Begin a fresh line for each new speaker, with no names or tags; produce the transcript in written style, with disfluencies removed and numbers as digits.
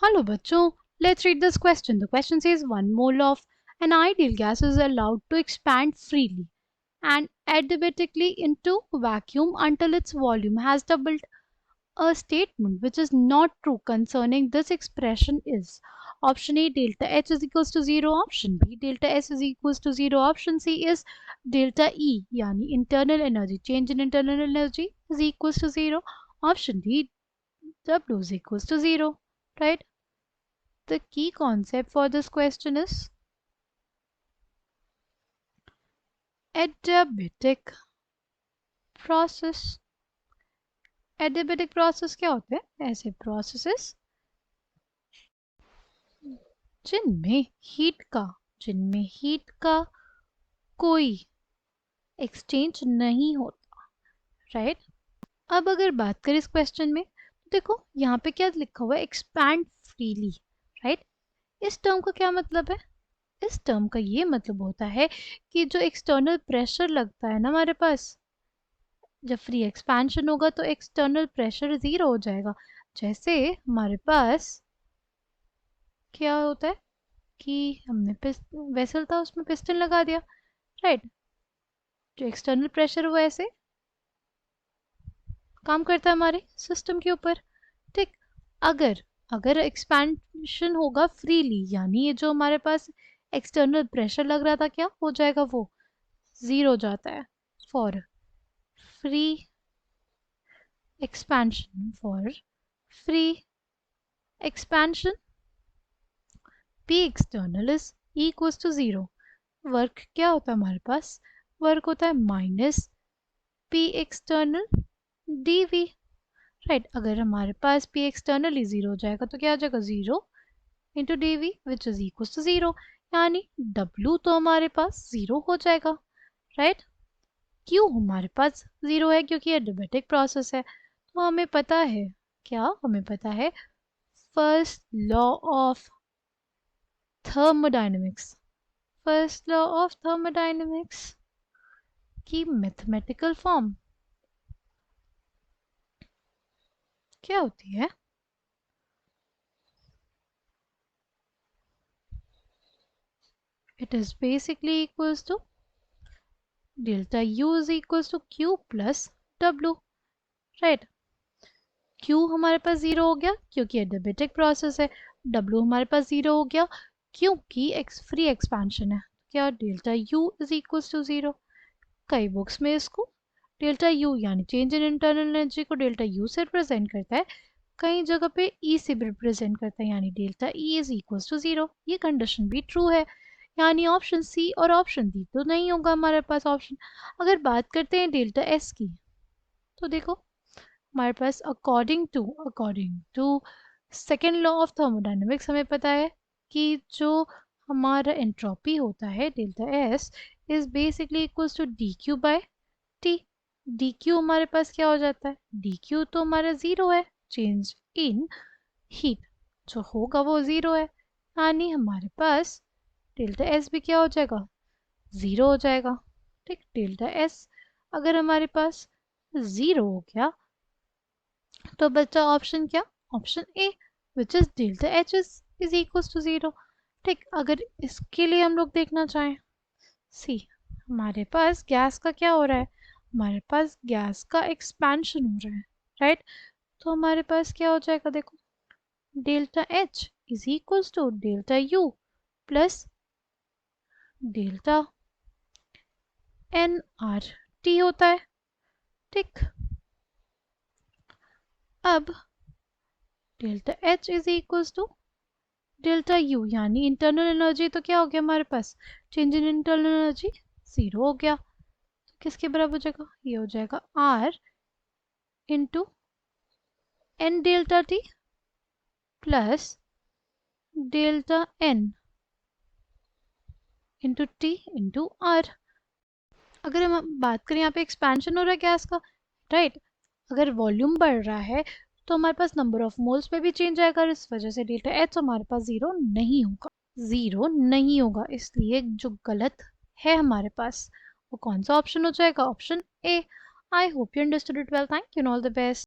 Hello बच्चों, let's read this question. The question says 1 mole of an ideal gas is allowed to expand freely and adiabatically into vacuum until its volume has doubled. A statement which is not true concerning this expression is option A delta H is equals to 0, option B delta S is equals to 0, option C is delta E yani internal energy, change in internal energy is equals to 0, option D W is equals to 0, right? The key concept for this question is adiabatic process. Adiabatic process क्या होते हैं? ऐसे processes जिनमें heat का कोई exchange नहीं होता, right? अब अगर बात करें इस क्वेश्चन में तो देखो यहाँ पे क्या लिखा हुआ है, एक्सपैंड फ्रीली, राइट? इस टर्म का क्या मतलब है? इस टर्म का ये मतलब होता है कि जो एक्सटर्नल प्रेशर लगता है ना हमारे पास, जब फ्री एक्सपेंशन होगा तो एक्सटर्नल प्रेशर ज़ीरो हो जाएगा। जैसे हमारे पास क्या होता है कि हमने वेसल था, उसमें पिस्टन लगा दिया, राइट? जो एक्सटर्नल प्रेशर वो ऐसे काम करता है हमारे सिस्टम के ऊपर, ठीक? अगर एक्सपेंशन होगा फ्रीली यानी ये जो हमारे पास एक्सटर्नल प्रेशर लग रहा था क्या हो जाएगा, वो ज़ीरो हो जाता है। For free expansion P external is equals to 0. Work क्या होता है हमारे पास? वर्क होता है minus P external dV, right? अगर हमारे पास P external ही 0 हो जाएगा तो क्या हो जाएगा? 0 into dV which is equals to 0, यानी W तो हमारे पास 0 हो जाएगा, राइट? क्यों हमारे पास 0 है? क्योंकि एडियाबैटिक प्रोसेस है। तो हमें पता है क्या? हमें पता है first law of thermodynamics, first law of thermodynamics की मैथमेटिकल फॉर्म क्या होती है? It is basically equals to delta U is equals to Q plus W, right? Q हमारे पास 0 हो गया क्योंकि एडियाबैटिक प्रोसेस है, W हमारे पास 0 हो गया क्योंकि फ्री एक्सपेंशन है। क्या? Delta U is equals to 0। कई बुक्स में इसको डेल्टा U यानी चेंज इन इंटरनल एनर्जी को डेल्टा U से रिप्रेजेंट करता है, कई जगह पे E से भी रिप्रेजेंट करता है यानी delta E is equals to 0। ये कंडीशन भी ट्रू है, यानी ऑप्शन सी और ऑप्शन डी तो नहीं होगा हमारे पास ऑप्शन। अगर बात करते हैं डेल्टा एस की तो देखो हमारे पास according to second law of thermodynamics हमें पता है कि जो हमारा एंट्रोपी होता है delta S is basically equals to D Q by T. D Q हमारे पास क्या हो जाता है? डी क्यू तो हमारा 0 है, चेंज इन हीट जो होगा वो 0 है, यानी हमारे पास डेल्टा एस भी क्या हो जाएगा? 0 हो जाएगा, ठीक? डेल्टा एस अगर हमारे पास 0 हो गया तो बचा ऑप्शन क्या? Option A which is delta H is equals to 0, ठीक? अगर इसके लिए हम लोग देखना चाहें, सी हमारे पास गैस का क्या हो रहा है? हमारे पास गैस का एक्सपेंशन हो रहा है, राइट? तो हमारे पास क्या हो जाएगा? देखो delta H is equals to delta U plus delta N R T होता है, ठीक? अब delta H is equals to delta U यानी इंटरनल एनर्जी तो क्या हो गया हमारे पास? चेंज इन इंटरनल एनर्जी 0 हो गया, तो किसके बराबर हो जाएगा? ये हो जाएगा R into N delta T plus delta N into T into R. अगर हम बात करें यहाँ पे एक्सपेंशन हो रहा है गैस का, राइट? अगर वॉल्यूम बढ़ रहा है तो हमारे पास नंबर ऑफ मोल्स पे भी चेंज आएगा, इस वजह से डेल्टा एच हमारे पास 0 नहीं होगा, 0 नहीं होगा। इसलिए जो गलत है हमारे पास वो कौन सा ऑप्शन हो जाएगा? Option A. I hope you understood it well, thank you, all the best.